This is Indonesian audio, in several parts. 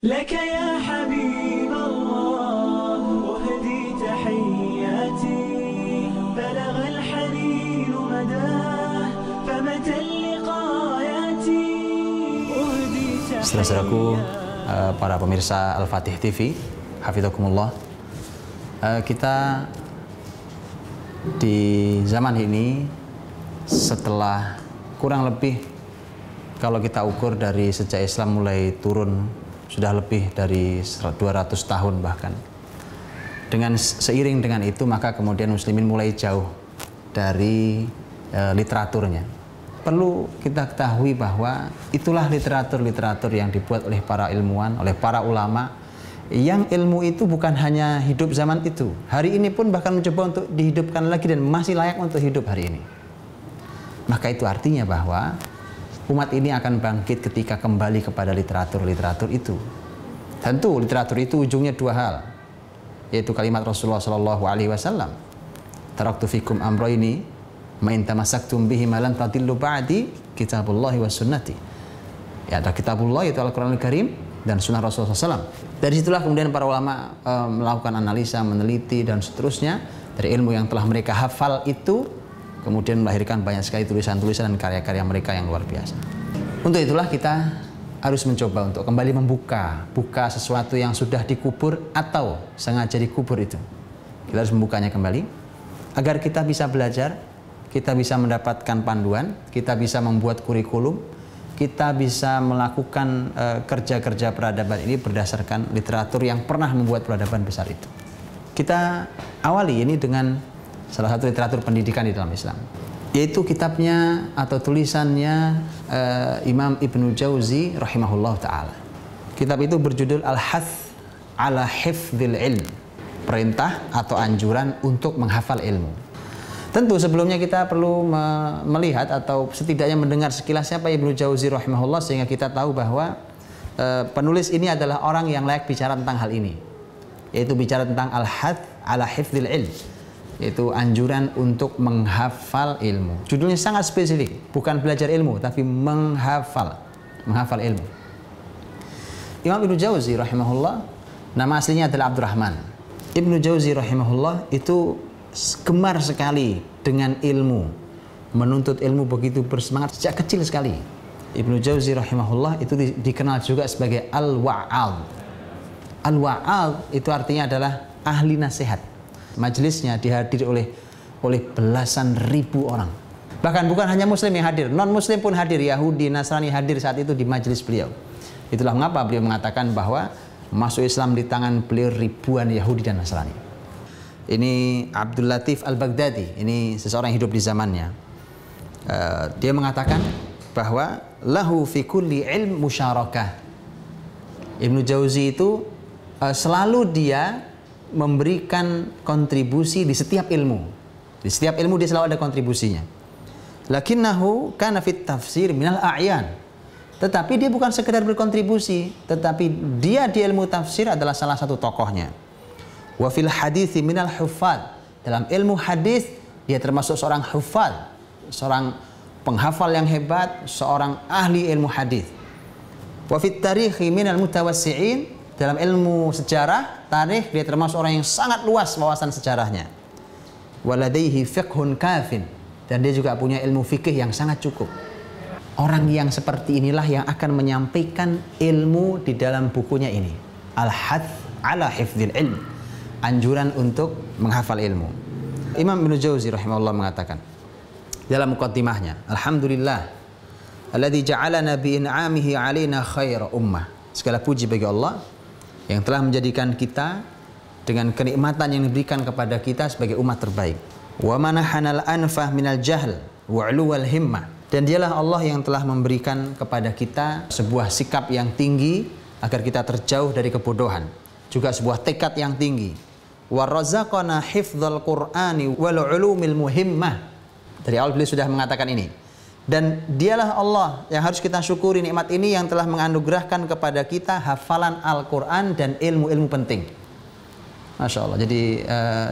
لك يا حبيب الله أهدي تحياتي بلغ الحنين مداه فمتى اللقاء ياتي أهدي تحياتي. Saudara-saudaraku, para pemirsa Al-Fatih TV, Hafidzakumullah, kita di zaman ini setelah kurang lebih, kalau kita ukur dari sejak Islam mulai turun, sudah lebih dari 200 tahun bahkan. Seiring dengan itu, maka kemudian muslimin mulai jauh dari literaturnya. Perlu kita ketahui bahwa itulah literatur-literatur yang dibuat oleh para ilmuwan, oleh para ulama, yang ilmu itu bukan hanya hidup zaman itu. Hari ini pun bahkan mencoba untuk dihidupkan lagi dan masih layak untuk hidup hari ini. Maka itu artinya bahwa umat ini akan bangkit ketika kembali kepada literatur-literatur itu. Tentu literatur itu ujungnya dua hal, yaitu kalimat Rasulullah SAW, taraktu fikum amroini ma in tamassaktum bihi ma lan tadillu ba'di kitabullahi wa sunnati. Ya, ada kitabullah, yaitu Al-Quranul Karim, dan sunnah Rasulullah SAW. Dari situlah kemudian para ulama melakukan analisa, meneliti, dan seterusnya. Dari ilmu yang telah mereka hafal itu kemudian melahirkan banyak sekali tulisan-tulisan dan karya-karya mereka yang luar biasa. Untuk itulah kita harus mencoba untuk kembali membuka sesuatu yang sudah dikubur atau sengaja dikubur itu. Kita harus membukanya kembali agar kita bisa belajar, kita bisa mendapatkan panduan, kita bisa membuat kurikulum, kita bisa melakukan kerja-kerja peradaban ini berdasarkan literatur yang pernah membuat peradaban besar itu. Kita awali ini dengan salah satu literatur pendidikan di dalam Islam, yaitu kitabnya atau tulisannya Imam Ibnu Jauzi rahimahullah ta'ala. Kitab itu berjudul Al-Hath ala Hifdzil Ilm, perintah atau anjuran untuk menghafal ilmu. Tentu sebelumnya kita perlu melihat atau setidaknya mendengar sekilas siapa Ibnu Jauzi rahimahullah, sehingga kita tahu bahwa penulis ini adalah orang yang layak bicara tentang hal ini, yaitu bicara tentang Al-Hath ala Hifdzil Ilm, yaitu anjuran untuk menghafal ilmu. Judulnya sangat spesifik, bukan belajar ilmu, tapi menghafal ilmu. Imam Ibnu Jauzi rahimahullah, nama aslinya adalah Abdurrahman. Ibnu Jauzi rahimahullah itu gemar sekali dengan ilmu, menuntut ilmu begitu bersemangat sejak kecil sekali. Ibnu Jauzi rahimahullah itu dikenal juga sebagai Al-Wa'al. Al-Wa'al itu artinya adalah ahli nasihat. Majelisnya dihadiri oleh belasan ribu orang. Bahkan bukan hanya muslim yang hadir, non muslim pun hadir, Yahudi, Nasrani hadir saat itu di majelis beliau. Itulah mengapa beliau mengatakan bahwa masuk Islam di tangan beliau ribuan Yahudi dan Nasrani. Ini Abdul Latif Al-Baghdadi, ini seseorang yang hidup di zamannya. Dia mengatakan bahwa lahu fi kulli ilm musyarakah. Ibnu Jauzi itu selalu dia memberikan kontribusi di setiap ilmu. Di setiap ilmu dia selalu ada kontribusinya. Lakinnahu kana fit tafsir minal a'yan. Tetapi dia bukan sekedar berkontribusi, tetapi dia di ilmu tafsir adalah salah satu tokohnya. Wa fil hadithi minal huffaz. Dalam ilmu hadis dia termasuk seorang huffaz, seorang penghafal yang hebat, seorang ahli ilmu hadis. Wa fit tarikhi minal mutawassi'in. Dalam ilmu sejarah, tarikh, dia termasuk orang yang sangat luas wawasan sejarahnya. Waladaihi fiqhun kafin, dan dia juga punya ilmu fikih yang sangat cukup. Orang yang seperti inilah yang akan menyampaikan ilmu di dalam bukunya ini, Al-Hath ala Hifdzil Ilm, anjuran untuk menghafal ilmu. Imam Ibnu Jauzi rahimahullah mengatakan dalam muqaddimahnya, Alhamdulillah alladzi ja'alana bi in'amihi 'alaina khaira ummah. Segala puji bagi Allah yang telah menjadikan kita dengan kenikmatan yang diberikan kepada kita sebagai umat terbaik. Wa manahanal anfah minal jahl wa 'uluwal himmah. Dan dialah Allah yang telah memberikan kepada kita sebuah sikap yang tinggi agar kita terjauh dari kebodohan, juga sebuah tekad yang tinggi. Wa razaqana hifdzal Qur'ani wal 'ulumil muhimmah. Dari awal beliau sudah mengatakan ini. Dan dialah Allah yang harus kita syukuri nikmat ini, yang telah menganugerahkan kepada kita hafalan Al-Quran dan ilmu-ilmu penting. Masya Allah. Jadi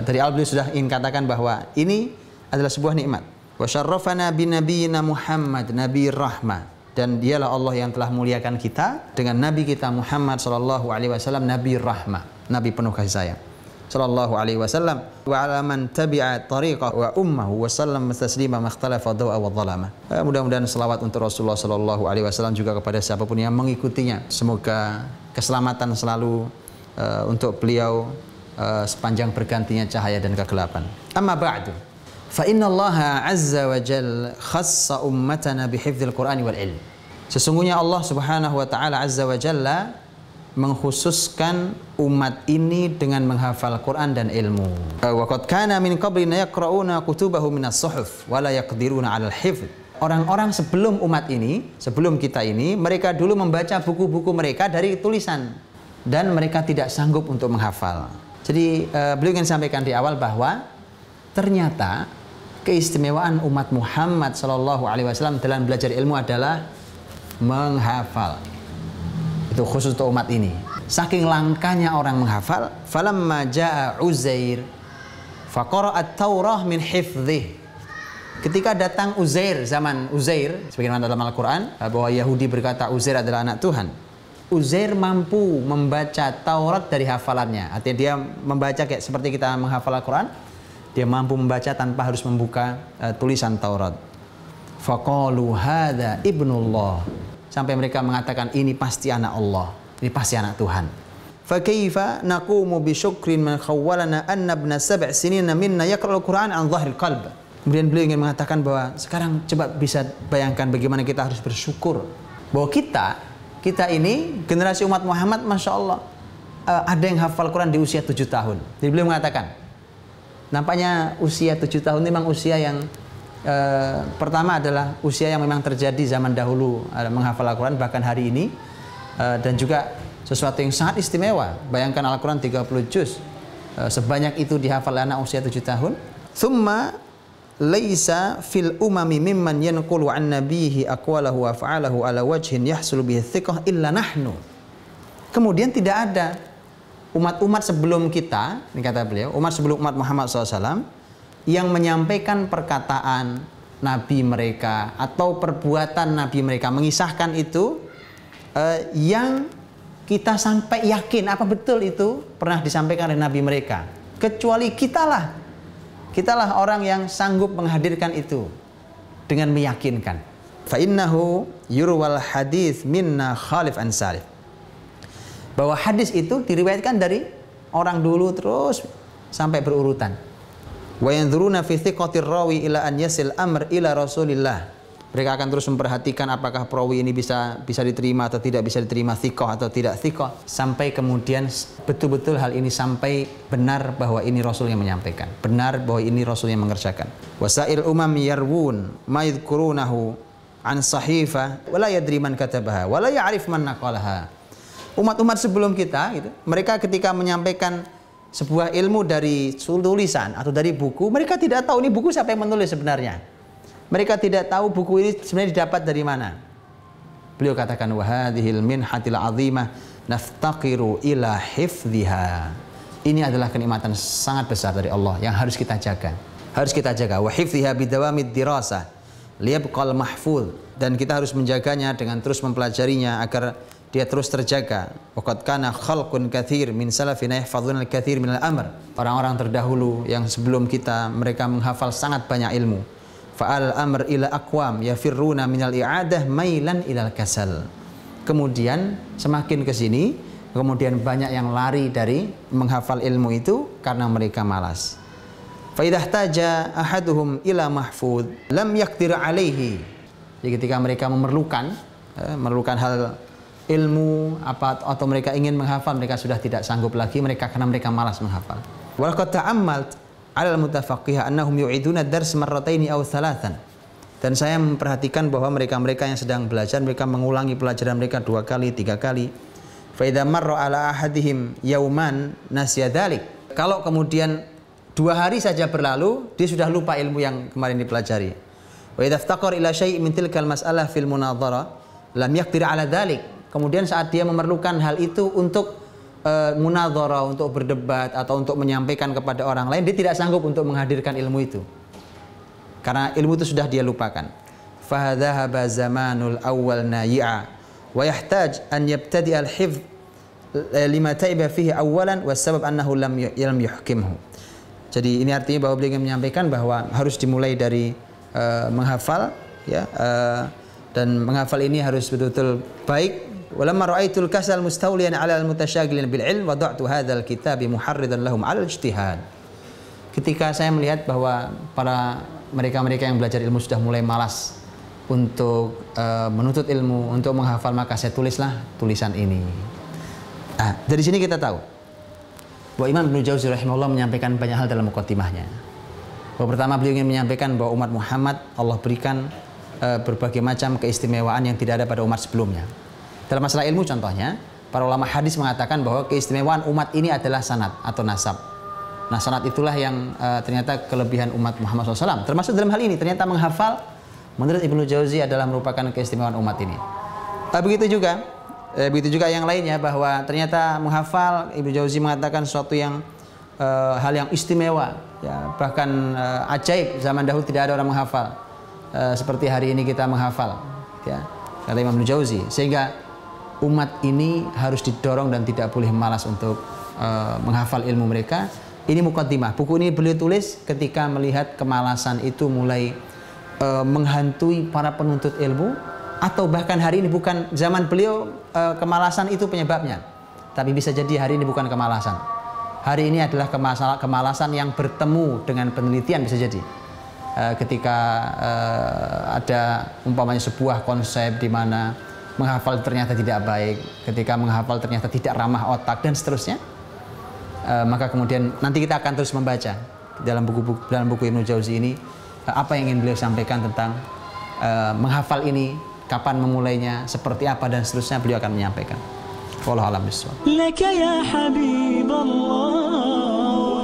dari awal beliau sudah ingin katakan bahwa ini adalah sebuah nikmat. Wa syarrafana bi nabiyyina Muhammad, nabi rahmah. dan dialah Allah yang telah muliakan kita dengan Nabi kita Muhammad sallallahu alaihi wasallam, Nabi rahmah, Nabi penuh kasih sayang sallallahu alaihi wasallam, wa ala man tabi'a tariqah wa ummahu wa sallam taslima makhtalafa dawa wa dhalama. Mudah-mudahan selawat untuk Rasulullah sallallahu alaihi wasallam juga kepada siapapun yang mengikutinya. Semoga keselamatan selalu untuk beliau sepanjang bergantinya cahaya dan kegelapan. Amma ba'du, fa inna Allah azza wa jalla khassa ummatana bihifdzil Qur'ani wal ilm. Sesungguhnya Allah Subhanahu wa taala azza wa jalla mengkhususkan umat ini dengan menghafal Quran dan ilmu. Wa qad kana min qablina yaqra'una kutubahu minas suhuf wa la yaqdiruna 'alal hifdz. Orang-orang sebelum umat ini, sebelum kita ini, mereka dulu membaca buku-buku mereka dari tulisan dan mereka tidak sanggup untuk menghafal. Jadi beliau ingin sampaikan di awal bahwa ternyata keistimewaan umat Muhammad sallallahu alaihi wasallam dalam belajar ilmu adalah menghafal. Itu khusus untuk umat ini. Saking langkanya orang menghafal, falamma jaa Uzair faqara at-Taurah min hifdzih. Ketika datang Uzair, zaman Uzair, sebagaimana dalam Al-Qur'an bahwa Yahudi berkata Uzair adalah anak Tuhan. Uzair mampu membaca Taurat dari hafalannya. Artinya dia membaca kayak seperti kita menghafal Al-Qur'an. Dia mampu membaca tanpa harus membuka tulisan Taurat. Faqalu hadza ibnullah. Sampai mereka mengatakan ini pasti anak Allah, ini pasti anak Tuhan. Fa kaifa naqumu bi syukrin man khawwalana anna ibna 7 sinina minna yaqra'ul Qur'an an dhahril qalb. Kemudian beliau ingin mengatakan bahwa sekarang coba bisa bayangkan bagaimana kita harus bersyukur bahwa kita ini generasi umat Muhammad, Masya Allah, ada yang hafal Quran di usia 7 tahun. Jadi beliau mengatakan nampaknya usia 7 tahun memang usia yang pertama adalah usia yang memang terjadi zaman dahulu menghafal Al-Quran bahkan hari ini, dan juga sesuatu yang sangat istimewa. Bayangkan Al-Quran 30 juz, sebanyak itu dihafal anak usia 7 tahun. Thumma laisa fil umami mimman yanqulu an nabihi aqwalahu wa fa'alahu ala wajhin yahsulu bihi thiqah illa nahnu. Kemudian tidak ada umat-umat sebelum kita, ini kata beliau, umat sebelum umat Muhammad SAW yang menyampaikan perkataan Nabi mereka atau perbuatan Nabi mereka, mengisahkan itu yang kita sampai yakin apa betul itu pernah disampaikan oleh Nabi mereka, kecuali kitalah orang yang sanggup menghadirkan itu dengan meyakinkan. Fa innahu yurwal hadits minna khalif an salif. Bahwa hadis itu diriwayatkan dari orang dulu terus sampai berurutan. Wa yanzuruna fi thiqatir rawi ila an yasil amr ila Rasulillah. Mereka akan terus memperhatikan apakah perawi ini bisa diterima atau tidak bisa diterima, thiqah atau tidak thiqah, sampai kemudian betul-betul hal ini sampai benar bahwa ini Rasul yang menyampaikan, benar bahwa ini Rasul yang mengerjakan. Wasail umam yarwun ma yadhkurunahu an sahifa wa la yadri man katabaha wa la ya'rif man naqalaha. Umat-umat sebelum kita gitu, mereka ketika menyampaikan sebuah ilmu dari tulisan atau dari buku, mereka tidak tahu ini buku siapa yang menulis sebenarnya. Mereka tidak tahu buku ini sebenarnya didapat dari mana. Beliau katakan wa hadhil minhatil azimah naftaqiru ila hifdhiha. Ini adalah kenikmatan sangat besar dari Allah yang harus kita jaga. Harus kita jaga wa hifdhiha bidawamid dirasah liyabqal mahfuz, dan kita harus menjaganya dengan terus mempelajarinya agar dia terus terjaga. Waqad kana khalqun katsir min salafina yahfazuna al-katsir min al-amr. Orang-orang terdahulu yang sebelum kita, mereka menghafal sangat banyak ilmu. Fa'al amr ila aqwam yafirruna min al-i'adah mailan ila al-kasal. Kemudian semakin ke sini, kemudian banyak yang lari dari menghafal ilmu itu karena mereka malas. Fa idza ihtaja ahaduhum ila mahfuz lam yaqdir alaihi. Jadi ketika mereka memerlukan hal ilmu apa atau mereka ingin menghafal, mereka sudah tidak sanggup lagi karena mereka malas menghafal. Wa laqad ta'ammalt 'ala al-mutafaqih annahum yu'iduna ad-dars marrataini aw thalathan. Dan saya memperhatikan bahwa mereka-mereka yang sedang belajar, mereka mengulangi pelajaran mereka 2 kali, 3 kali. Fa idza marra 'ala ahadihim yauman nasiya dzalik. Kalau kemudian 2 hari saja berlalu, dia sudah lupa ilmu yang kemarin dipelajari. Wa idza iftaqara ila syai' min tilkal mas'alah fil munadhara lam yaqdir 'ala dzalik. Kemudian saat dia memerlukan hal itu untuk munadhara, untuk berdebat atau untuk menyampaikan kepada orang lain, dia tidak sanggup untuk menghadirkan ilmu itu. Karena ilmu itu sudah dia lupakan. fahadhahaba zamanul awwal nayi'a wa yahtaj an yabtadi al-hifz lima taiba fihi awalan wasabab annahu lam yuhkimhu. Jadi ini artinya bahwa beliau ingin menyampaikan bahwa harus dimulai dari menghafal, ya, dan menghafal ini harus betul-betul baik. Walamma ra'aitul kasal mustawliyan 'ala al-mutasyaghilin bil 'ilm wada'tu hadzal kitabi muharridan lahum 'ala al-ijtihad. Ketika saya melihat bahwa para mereka-mereka yang belajar ilmu sudah mulai malas untuk menuntut ilmu, untuk menghafal, maka saya tulislah tulisan ini. Nah, dari sini kita tahu bahwa Imam Ibnu Jauzi rahimahullah menyampaikan banyak hal dalam muqaddimahnya. Bahwa pertama beliau ingin menyampaikan bahwa umat Muhammad Allah berikan berbagai macam keistimewaan yang tidak ada pada umat sebelumnya. Dalam masalah ilmu contohnya, para ulama hadis mengatakan bahwa keistimewaan umat ini adalah sanad atau nasab. Nah, sanad itulah yang ternyata kelebihan umat Muhammad SAW. Termasuk dalam hal ini ternyata menghafal menurut Ibnu Jauzi adalah merupakan keistimewaan umat ini. Begitu juga yang lainnya, bahwa ternyata menghafal, Ibnu Jauzi mengatakan suatu yang hal yang istimewa, ya, bahkan ajaib. Zaman dahulu tidak ada orang menghafal seperti hari ini kita menghafal, ya, kata Imam Ibnu Jauzi. Sehingga umat ini harus didorong dan tidak boleh malas untuk menghafal ilmu mereka. Ini muqaddimah. Buku ini beliau tulis ketika melihat kemalasan itu mulai menghantui para penuntut ilmu, atau bahkan hari ini bukan zaman beliau kemalasan itu penyebabnya, tapi bisa jadi hari ini bukan kemalasan. Hari ini adalah kemalasan yang bertemu dengan penelitian, bisa jadi. Ketika ada umpamanya sebuah konsep di mana menghafal ternyata tidak baik, ketika menghafal ternyata tidak ramah otak dan seterusnya, maka kemudian nanti kita akan terus membaca dalam buku Ibnu Jauzi ini apa yang ingin beliau sampaikan tentang menghafal ini, kapan memulainya, seperti apa dan seterusnya, beliau akan menyampaikan. Wallahu a'lam bishawab. Laka ya habiballah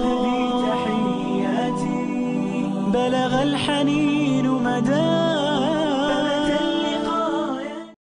hadi tahiyyati balagha al-hanin madan